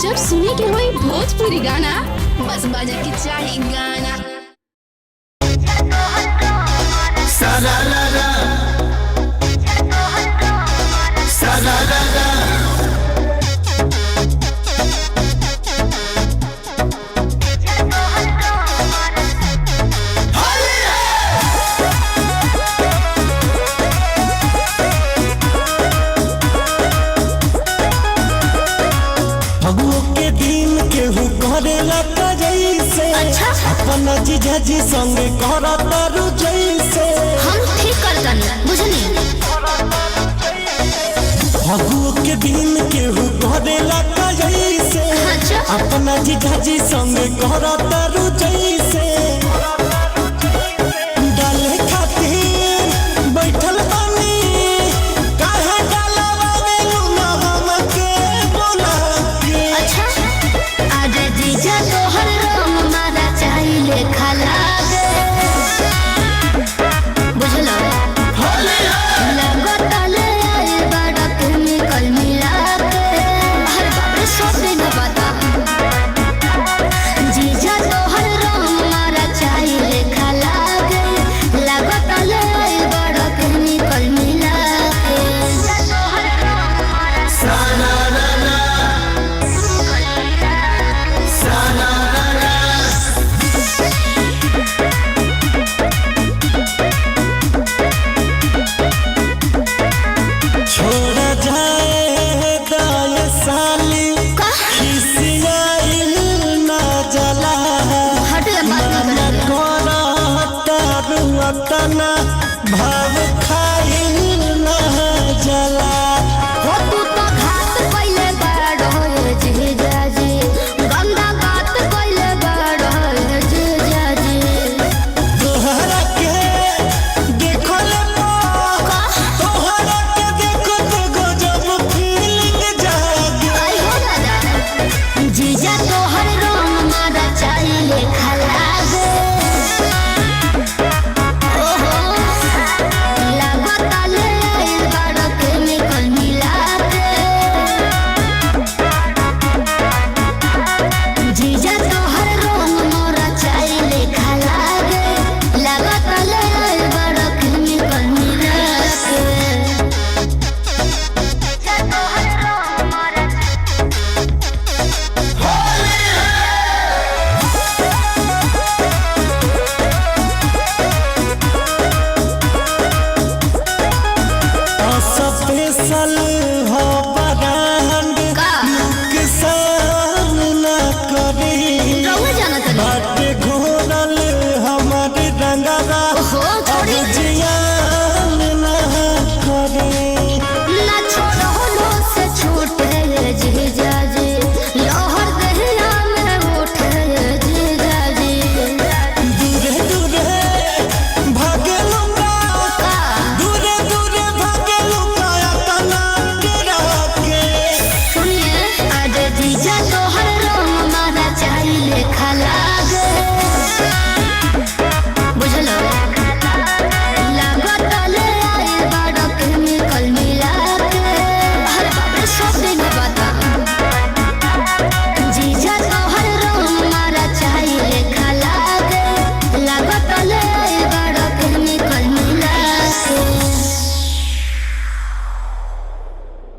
जब सुने के होई भोजपुरी गाना, बस बजे के चाही गाना। सारा ला ला, सारा ला ला। अच्छा अपना जीजा जी संग करा तारू जैसे हम ठीक करतन बुझनी। फगुओ के दिन केहू करेला का जैसे अच्छा अपना जीजा जी संग करा तारू जैसे।